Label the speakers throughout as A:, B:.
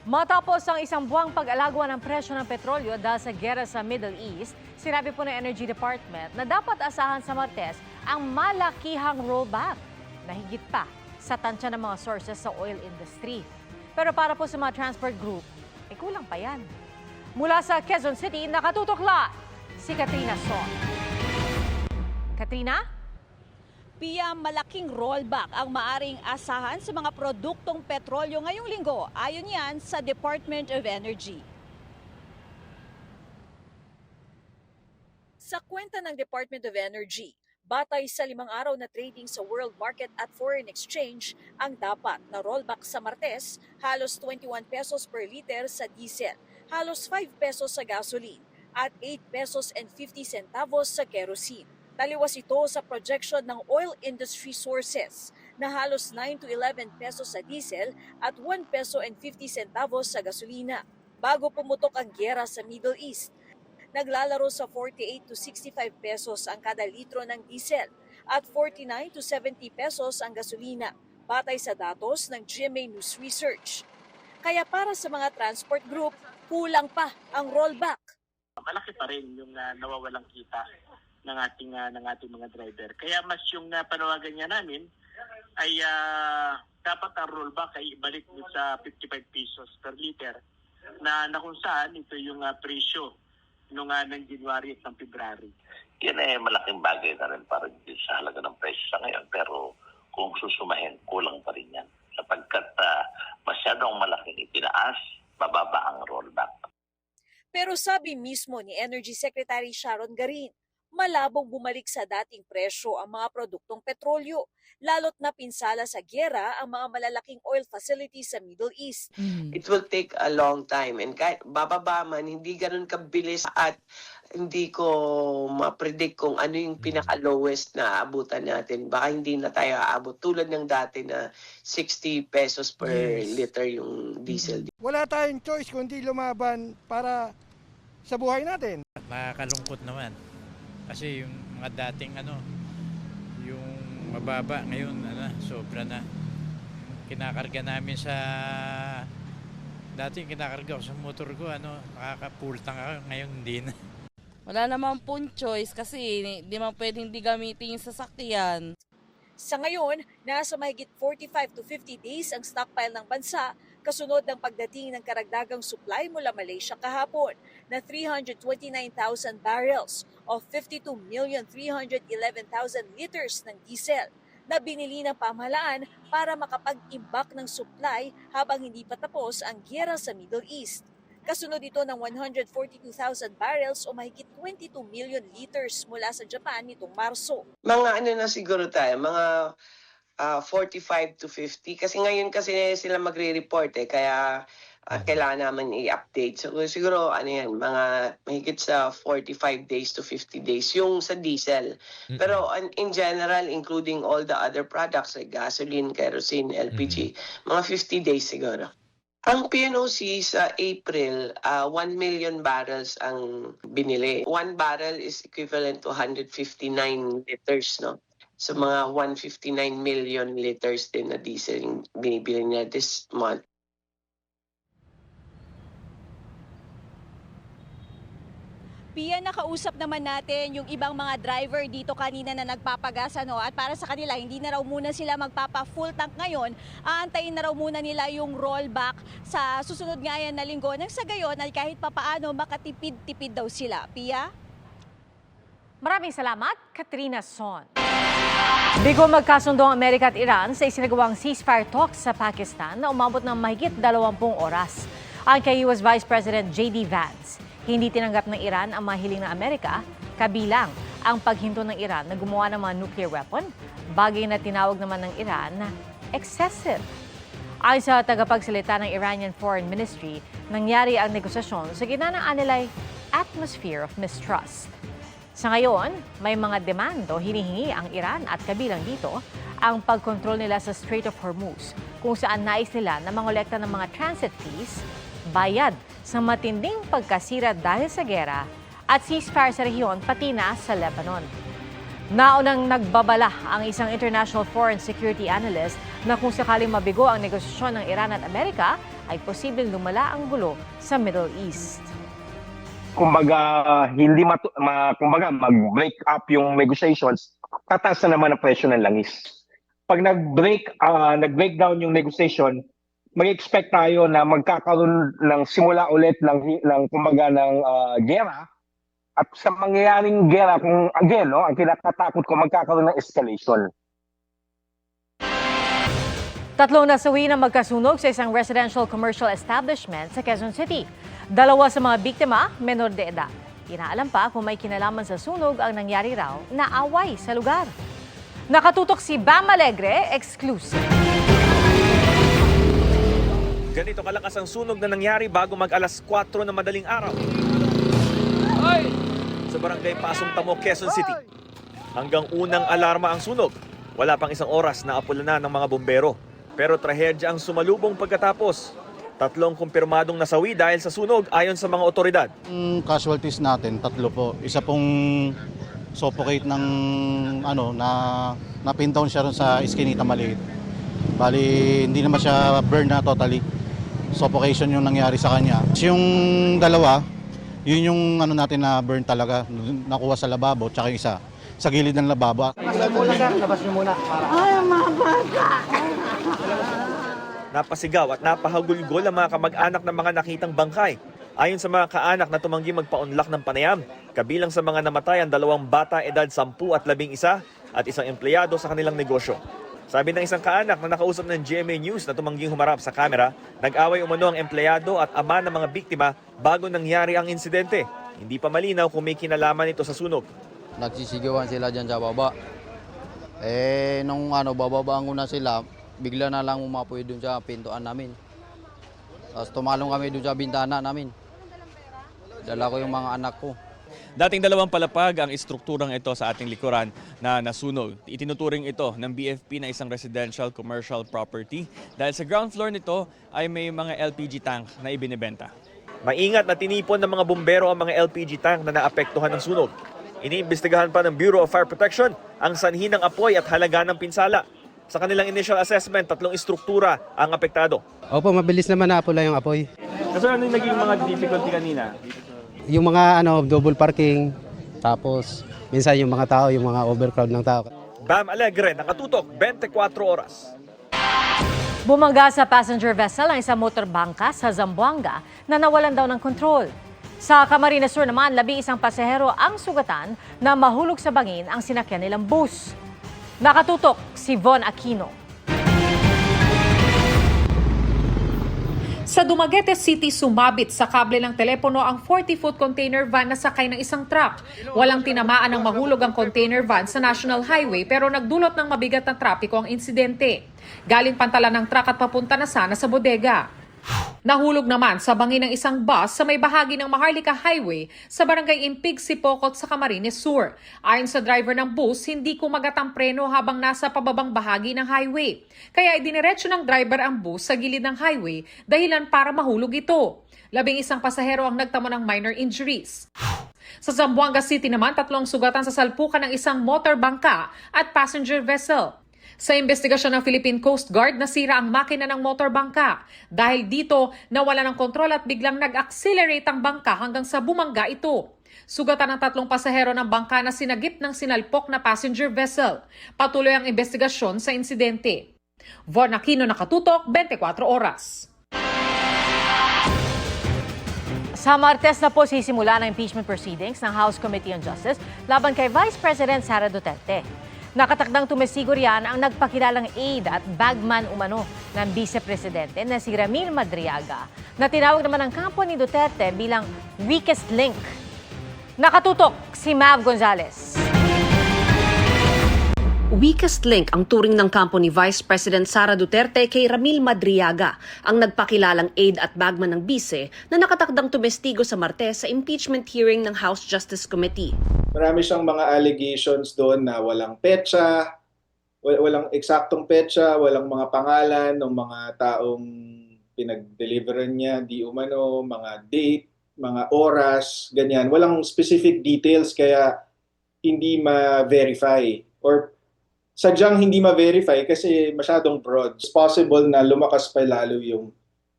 A: Matapos ang isang buwang pag-alagwa ng presyo ng petrolyo dahil sa giyera sa Middle East, sinabi po ng Energy Department na dapat asahan sa Martes ang malakihang rollback na higit pa sa tansya ng mga sources sa oil industry. Pero para po sa mga transport group, kulang pa yan. Mula sa Quezon City, nakatutukla si Katrina Son. Katrina?
B: Pia, malaking rollback ang maaring asahan sa mga produktong petrolyo ngayong linggo. Ayon yan sa Department of Energy. Sa kwenta ng Department of Energy, batay sa 5 araw na trading sa world market at foreign exchange, ang dapat na rollback sa Martes, halos 21 pesos per liter sa diesel, halos 5 pesos sa gasoline, at 8 pesos and 50 centavos sa kerosene. Taliwas ito sa projection ng oil industry sources na halos 9 to 11 pesos sa diesel at 1 peso and 50 centavos sa gasolina. Bago pumutok ang giyera sa Middle East, naglalaro sa 48 to 65 pesos ang kada litro ng diesel at 49 to 70 pesos ang gasolina, batay sa datos ng GMA News Research. Kaya para sa mga transport group, kulang pa ang rollback.
C: Malaki pa rin yung nawawalang kita ng ating mga driver. Kaya mas yung panawagan niya namin ay dapat ang rollback ay ibalik sa 55 pesos per liter na kung saan ito yung presyo ng January at ng February.
D: Yan ay malaking bagay na rin para sa halaga ng presyo sa ngayon. Pero kung susumahin, kulang pa rin yan. Sapagkat masyadong malaking itinaas, bababa ang rollback.
B: Pero sabi mismo ni Energy Secretary Sharon Garin, malabong bumalik sa dating presyo ang mga produktong petrolyo, lalo't na pinsala sa giyera ang mga malalaking oil facilities sa Middle East.
E: It will take a long time and kahit bababa man, hindi ganun kabilis at hindi ko ma-predict kung ano yung pinaka-lowest na abutan natin. Baka hindi na tayo aabot tulad ng dati na 60 pesos per liter yung diesel.
F: Wala tayong choice kundi lumaban para sa buhay natin.
G: Nakakalungkot naman. Kasi yung mga dating yung mababa ngayon, sobra na. Kinakarga namin sa, dating kinakarga ko sa motor ko, nakaka-full tank ako, ngayon hindi na.
H: Wala naman pong choice kasi di man pwedeng di gamitin yung sasakyan.
B: Sa ngayon, nasa mahigit 45 to 50 days ang stockpile ng bansa kasunod ng pagdating ng karagdagang supply mula Malaysia kahapon na 329,000 barrels o 52,311,000 liters ng diesel na binili ng pamahalaan para makapag-imbak ng supply habang hindi pa tapos ang giyera sa Middle East. Kasunod ito ng 142,000 barrels o mahigit 22 million liters mula sa Japan nitong Marso.
E: Mga na siguro tayo, mga 45 to 50 kasi ngayon kasi sila magre-report kaya kailangan naman i-update. So siguro yan, mga mahigit sa 45 days to 50 days yung sa diesel. Pero in general, including all the other products like gasoline, kerosene, LPG, mga 50 days siguro. Ang PNOC sa April, 1 million barrels ang binili. 1 barrel is equivalent to 159 liters, no? So mga 159 million liters din na diesel yung binibili niya this month.
B: Pia, nakausap naman natin yung ibang mga driver dito kanina na nagpapagas at para sa kanila hindi na raw muna sila magpapa-full tank ngayon, aantayin na raw muna nila yung rollback sa susunod nga yan na linggo nang sa gayon ay kahit papaano makatipid-tipid daw sila. Pia?
A: Maraming salamat, Katrina Son. Bigo magkasundo ang Amerika at Iran sa isinagawang ceasefire talks sa Pakistan na umabot ng mahigit 20 oras. Ang kay US Vice President J.D. Vance, hindi tinanggap ng Iran ang mga hiling ng Amerika, kabilang ang paghinto ng Iran na gumawa ng mga nuclear weapon, bagay na tinawag naman ng Iran na excessive. Ayon sa tagapagsalita ng Iranian Foreign Ministry, nangyari ang negosasyon sa gitna ng anilay atmosphere of mistrust. Sa ngayon, may mga demando hinihingi ang Iran at kabilang dito ang pagkontrol nila sa Strait of Hormuz kung saan nais nila na mangolekta ng mga transit fees, bayad sa matinding pagkasira dahil sa gera at ceasefire sa rehiyon pati na sa Lebanon. Naunang nagbabala ang isang international foreign security analyst na kung sakaling mabigo ang negosasyon ng Iran at Amerika ay posibleng lumala ang gulo sa Middle East.
I: Kumbaga kumbaga mag-break up yung negotiations, tataas na naman ang presyo ng langis. Pag nag-breakdown yung negotiation, mag-expect tayo na magkakaroon ng simula ulit ng kumbaga ng gera. At sa mangyayaring gera, kung again, ang kinakatakot ko, magkakaroon ng escalation.
A: Tatlong nasawi na magkasunog sa isang residential commercial establishment sa Quezon City. 2 sa mga biktima, menor de edad. Inaalam pa kung may kinalaman sa sunog ang nangyari raw na away sa lugar. Nakatutok si Bam Alegre, exclusive.
J: Ganito kalakas ang sunog na nangyari bago mag-alas 4 ng madaling araw. Sa barangay Pasong Tamo, Quezon City. Hanggang unang alarma ang sunog. Wala pang isang oras na apula na ng mga bombero. Pero trahedya ang sumalubong pagkatapos. 3 kumpirmadong nasawi dahil sa sunog ayon sa mga otoridad.
K: Casualties natin, 3 po. Isa pong suffocate ng na-pin down siya ron sa iskinita maliit. Bali, hindi naman siya burn na totally. Suffocation yung nangyari sa kanya. Yung dalawa, yun yung natin na burn talaga. Nakuha sa lababo, tsaka yung isa sa gilid ng lababo.
F: Labas niyo muna.
J: Napasigaw at napahagulgol ang mga kamag-anak ng mga nakitang bangkay. Ayon sa mga kaanak na tumanggi magpaunlak ng panayam, kabilang sa mga namatay ang 2 bata edad 10 at 11 at isang empleyado sa kanilang negosyo. Sabi ng isang kaanak na nakausap ng GMA News na tumangging humarap sa kamera, nag-away umano ang empleyado at ama ng mga biktima bago nangyari ang insidente. Hindi pa malinaw kung may kinalaman ito sa sunog.
L: Nagsisigawan sila dyan sa baba. Nung bababaan ko na sila, bigla na lang umapoy dun sa pintuan namin. Tapos tumalong kami dun sa bintana namin. Dala ko yung mga anak ko.
J: Dating 2 palapag ang istrukturang ito sa ating likuran na nasunog. Itinuturing ito ng BFP na isang residential commercial property dahil sa ground floor nito ay may mga LPG tank na ibinebenta. Maingat na tinipon ng mga bumbero ang mga LPG tank na naapektuhan ng sunog. Iniimbestigahan pa ng Bureau of Fire Protection ang sanhi ng apoy at halaga ng pinsala. Sa kanilang initial assessment, 3 istruktura ang apektado.
M: Opo, mabilis naman naapula yung apoy.
J: Kasi ano yung naging mga difficulty kanina?
M: Yung mga double parking, tapos minsan yung mga tao, yung mga overcrowd ng tao.
J: Bam Alegre, nakatutok, 24 oras.
A: Bumangga sa passenger vessel ang isang motorbangka sa Zamboanga na nawalan daw ng kontrol. Sa Camarines Sur naman, 11 pasahero ang sugatan na mahulog sa bangin ang sinakyan nilang bus. Nakatutok si Von Aquino.
N: Sa Dumaguete City, sumabit sa kable ng telepono ang 40-foot container van na sakay ng isang truck. Walang tinamaan ng mahulog ang container van sa National Highway pero nagdulot ng mabigat na trapiko ang insidente. Galing Pantalan ng truck at papunta na sana sa bodega. Nahulog naman sa bangin ng isang bus sa may bahagi ng Maharlika Highway sa barangay Impig, Sipocot sa Camarines Sur. Ayon sa driver ng bus, hindi kumagat ang preno habang nasa pababang bahagi ng highway. Kaya idiniretso ng driver ang bus sa gilid ng highway dahilan para mahulog ito. 11 pasahero ang nagtamo ng minor injuries. Sa Zamboanga City naman, 3 sugatan sa salpukan ng isang motorbangka at passenger vessel. Sa investigasyon ng Philippine Coast Guard, nasira ang makina ng motorbangka. Dahil dito, nawala ng kontrol at biglang nag-accelerate ang bangka hanggang sa bumangga ito. Sugatan ng 3 pasahero ng bangka na sinagip ng sinalpok na passenger vessel. Patuloy ang investigasyon sa insidente. Von Aquino, nakatutok, 24 oras.
A: Sa Martes na po sisimula ang impeachment proceedings ng House Committee on Justice laban kay Vice President Sara Duterte. Nakatakdang tumestigo riyan ang nagpakilalang aide at bagman umano ng Vice Presidente na si Ramil Madriaga na tinawag naman ng kampo ni Duterte bilang weakest link. Nakatutok si Mav Gonzalez.
O: Weakest link ang turing ng kampo ni Vice President Sara Duterte kay Ramil Madriaga, ang nagpakilalang aide at bagman ng bise na nakatakdang tumestigo sa Martes sa impeachment hearing ng House Justice Committee.
P: Marami siyang mga allegations doon na walang petsa, walang eksaktong petsa, walang mga pangalan ng mga taong pinag-deliveran niya, di umano, mga date, mga oras, ganyan. Walang specific details kaya hindi ma-verify or sadyang hindi ma-verify kasi masyadong broad. It's possible na lumakas pa lalo yung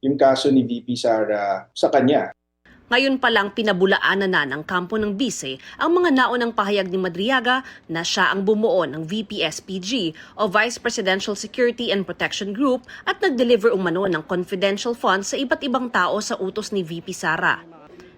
P: yung kaso ni VP Sara sa kanya.
O: Ngayon pa lang pinabulaanan na ng kampo ng bise ang mga naunang pahayag ni Madriaga na siya ang bumuo ng VP-SPG o Vice Presidential Security and Protection Group at nag-deliver umano ng confidential funds sa iba't ibang tao sa utos ni VP Sara.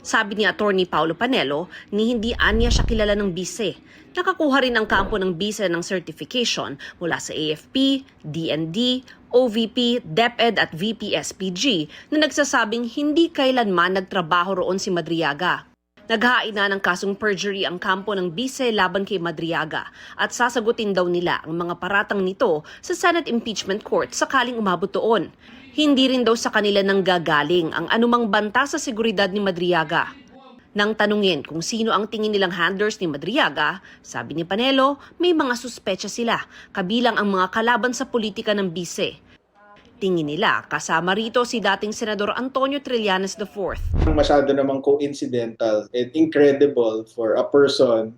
O: Sabi ni Attorney Paulo Panelo, ni hindi anya siya kilala ng bise. Nakakuha rin ang kampo ng bise ng certification mula sa AFP, DND, OVP, DepEd at VP-SPG na nagsasabing hindi kailanman nagtrabaho roon si Madriaga. Naghain na ng kasong perjury ang kampo ng bise laban kay Madriaga at sasagutin daw nila ang mga paratang nito sa Senate Impeachment Court sakaling umabot doon. Hindi rin daw sa kanila nang gagaling ang anumang banta sa seguridad ni Madriaga. Nang tanungin kung sino ang tingin nilang handlers ni Madriaga, sabi ni Panelo, may mga suspecha sila, kabilang ang mga kalaban sa politika ng bise. Tingin nila, kasama rito si dating Senador Antonio Trillanes IV.
P: Masyado namang coincidental and incredible for a person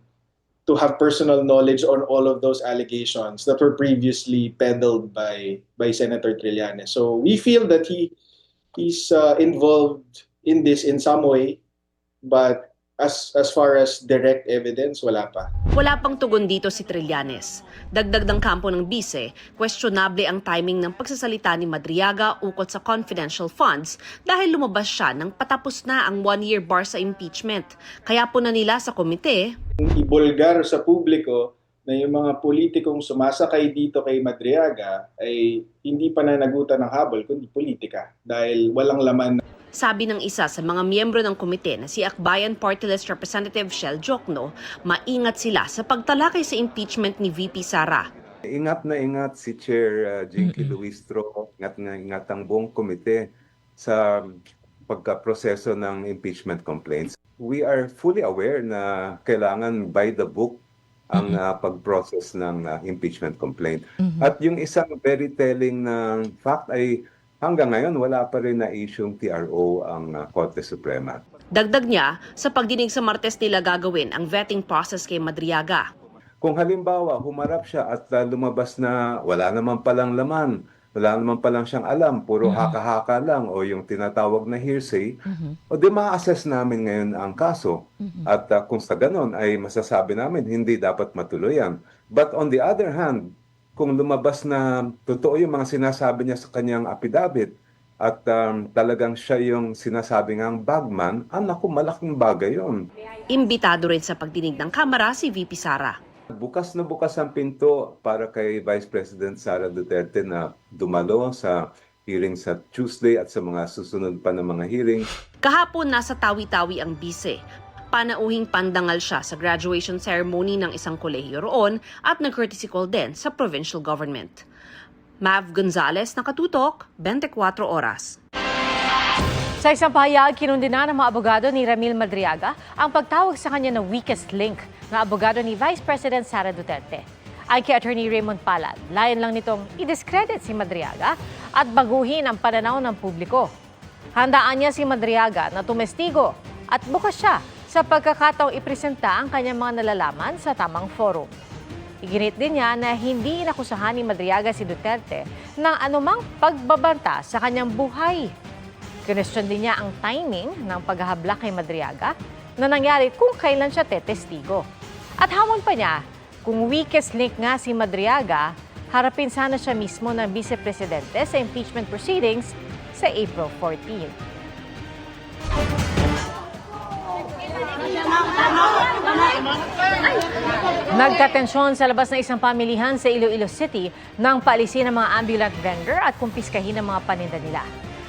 P: to have personal knowledge on all of those allegations that were previously peddled by Senator Trillanes. So we feel that he's involved in this in some way, but as far as direct evidence, wala pa.
O: Wala pang tugon dito si Trillanes. Dagdag ng kampo ng bise, questionable ang timing ng pagsasalita ni Madriaga ukol sa confidential funds dahil lumabas siya nang patapos na ang 1-year bar sa impeachment. Kaya po na nila sa komite,
P: ibulgar sa publiko na yung mga politikong sumasakay dito kay Madriaga ay hindi pananagutan ng habol kundi politika dahil walang laman.
O: Sabi ng isa sa mga miyembro ng komite na si Akbayan Party List Representative Shell Jokno, maingat sila sa pagtalakay sa impeachment ni VP Sara.
Q: Ingat na ingat si Chair Jinky Luistro, ingat na ingat ang buong komite sa pagkaproseso ng impeachment complaints. We are fully aware na kailangan by the book ang pag-process ng impeachment complaint. At yung isang very telling na fact ay hanggang ngayon, wala pa rin na isyong TRO ang Korte Suprema.
O: Dagdag niya, sa pagdinig sa Martes nila gagawin ang vetting process kay Madriaga.
Q: Kung halimbawa, humarap siya at lumabas na wala naman palang laman, wala naman palang siyang alam, puro haka-haka lang o yung tinatawag na hearsay, o di ma-assess namin ngayon ang kaso. At kung sa ganon ay masasabi namin, hindi dapat matuluyan. But on the other hand, kung lumabas na totoo yung mga sinasabi niya sa kanyang affidavit at talagang siya yung sinasabi ngang bagman, naku, malaking bagay yun.
O: Imbitado rin sa pagdinig ng Kamara si VP Sara.
Q: Bukas na bukas ang pinto para kay Vice President Sara Duterte na dumalo sa hearing sa Tuesday at sa mga susunod pa na mga hearing.
O: Kahapon nasa tawi-tawi ang bise. Panauhing pandangal siya sa graduation ceremony ng isang kolehiyo roon at nag-courtesy call din sa provincial government. Mav Gonzalez, Nakatutok, 24 Oras.
A: Sa isang pahayag, kinundi na ng mga abogado ni Ramil Madriaga ang pagtawag sa kanya ng weakest link ng abogado ni Vice President Sara Duterte. Ay kay Attorney Raymond Palad, layan lang nitong i-discredit si Madriaga at baguhin ang pananaw ng publiko. Handaan niya si Madriaga na tumestigo at bukas siya sa pagkakataong ipresenta ang kanyang mga nalalaman sa tamang forum. Iginit din niya na hindi inakusahan ni Madriaga si Duterte ng anumang pagbabanta sa kanyang buhay. Kinestyon din niya ang timing ng paghahabla kay Madriaga na nangyari kung kailan siya tetestigo. At hamon pa niya, kung weakest link nga si Madriaga, harapin sana siya mismo ng Vice Presidente sa impeachment proceedings sa April 14. Nagkatensyon sa labas ng isang pamilihan sa Iloilo City nang paalisin ng mga ambulant vendor at kumpiskahin ng mga paninda nila.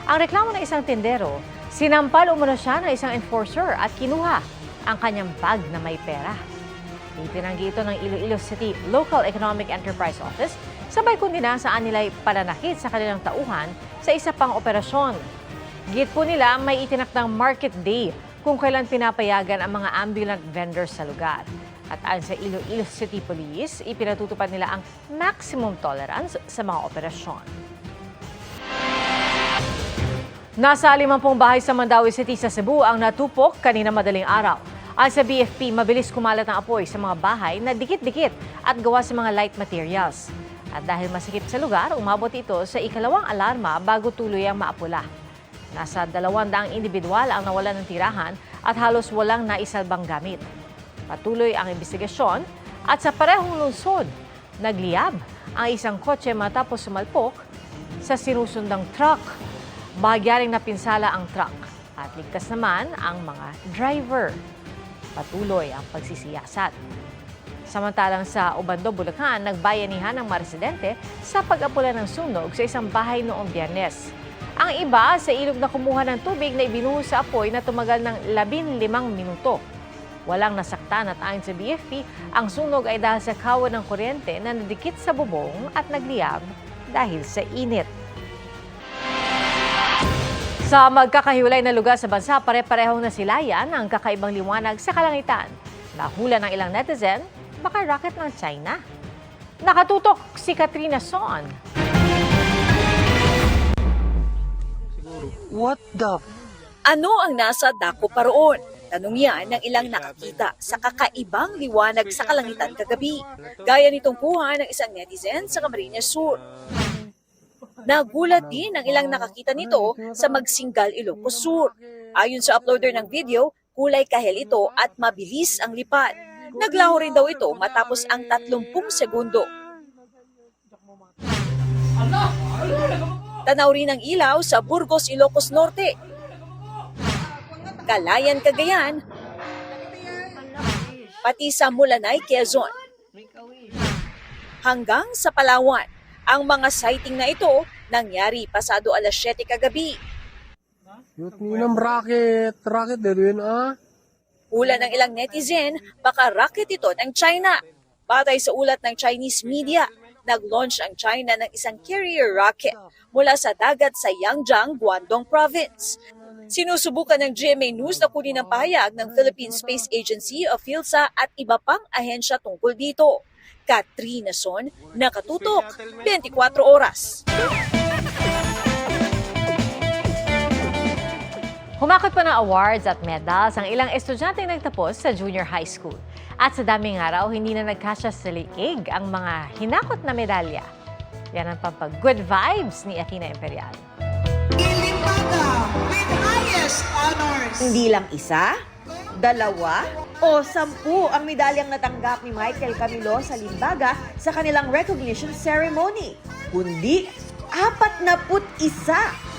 A: Ang reklamo ng isang tindero, sinampal umano siya ng isang enforcer at kinuha ang kanyang bag na may pera. Itinanggi ito ng Iloilo City Local Economic Enterprise Office, sabay kundi na saan nila pananakit sa kanilang tauhan sa isa pang operasyon. Git po nila may itinakdang market day kung kailan pinapayagan ang mga ambulant vendors sa lugar. At ayon sa Iloilo City Police, ipinatutupad nila ang maximum tolerance sa mga operasyon. Nasa 50 bahay sa Mandaue City sa Cebu ang natupok kanina madaling araw. Ayon sa BFP, mabilis kumalat ang apoy sa mga bahay na dikit-dikit at gawa sa mga light materials. At dahil masikip sa lugar, umabot ito sa ikalawang alarma bago tuluyang maapula. Nasa 200 individual ang nawalan ng tirahan at halos walang naisalbang gamit. Patuloy ang investigasyon at sa parehong lungsod, nagliyab ang isang kotse matapos sumalpok sa sinusundang truck. Bahagyaring napinsala ang truck at ligtas naman ang mga driver. Patuloy ang pagsisiyasat. Samantalang sa Obando, Bulacan, nagbayanihan ang mga residente sa pag-apula ng sunog sa isang bahay noong Biyernes. Ang iba sa ilog na kumuha ng tubig na ibinuhos sa apoy na tumagal ng 15 minuto. Walang nasaktan at ayon sa BFP, ang sunog ay dahil sa kawan ng kuryente na nadikit sa bubong at nagliyab dahil sa init. Sa magkakahiwalay na lugar sa bansa, pare-parehong nasilayan ang kakaibang liwanag sa kalangitan. Nahula ng ilang netizen, baka rocket ng China. Nakatutok si Katrina Son.
B: What the? Ano ang nasa dako pa roon? Tanong yan ng ilang nakakita sa kakaibang liwanag sa kalangitan kagabi. Gaya nitong kuha ng isang netizen sa Camarines Sur. Nagulat din ang ilang nakakita nito sa Magsinggal, Ilocos Sur. Ayon sa uploader ng video, kulay kahel ito at mabilis ang lipad. Naglaho rin daw ito matapos ang 30 segundo. Tanaw rin ang ilaw sa Burgos, Ilocos Norte. Calayan, Cagayan, pati sa Mulanay, Quezon. Hanggang sa Palawan, ang mga sighting na ito nangyari pasado alas 7 kagabi.
R: Rocket din
B: Hula ng ilang netizen, baka rocket ito ng China. Batay sa ulat ng Chinese media, nag-launch ang China ng isang carrier rocket mula sa dagat sa Yangjiang, Guangdong Province. Sinusubukan ng GMA News na kunin ang pahayag ng Philippine Space Agency o PhilSA at iba pang ahensya tungkol dito. Katrina Son, nakatutok, 24 oras.
A: Humakot pa ng awards at medals ang ilang estudyanteng nagtapos sa junior high school. At sa daming araw, hindi na nagkasya sa liig ang mga hinakot na medalya. Yan ang pampag-good vibes ni Aquina Imperial.
S: Hindi lang isa, 2 o 10 ang medalyang natanggap ni Michael Camilo sa Limbaga sa kanilang recognition ceremony, kundi 41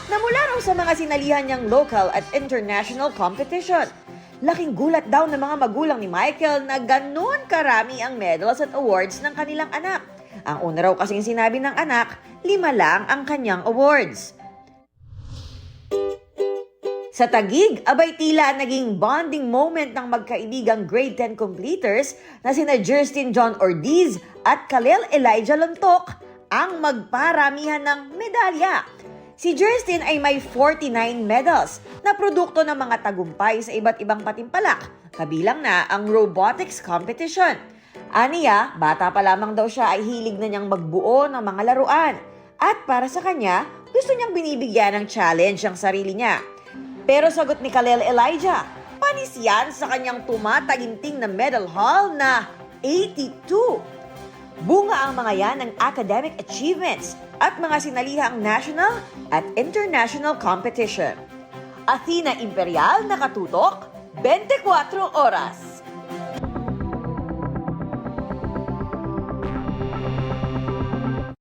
S: na mula raw sa mga sinalihan niyang local at international competition. Laking gulat daw ng mga magulang ni Michael na ganun karami ang medals at awards ng kanilang anak. Ang una raw kasing sinabi ng anak, 5 lang ang kanyang awards. Sa Taguig, abay tila naging bonding moment ng magkaibigang grade 10 completers na sina Justin John Ordiz at Kalel Elijah Lontok ang magparamihan ng medalya. Si Justin ay may 49 medals na produkto ng mga tagumpay sa iba't ibang patimpalak, kabilang na ang robotics competition. Aniya, bata pa lamang daw siya ay hilig na niyang magbuo ng mga laruan. At para sa kanya, gusto niyang binibigyan ng challenge ang sarili niya. Pero sagot ni Kalel Elijah, panis yan sa kanyang tumataginting na medal haul na 82. Bunga ang mga yan ng academic achievements at mga sinalihang national at international competition. Athena Imperial, nakatutok, 24 oras.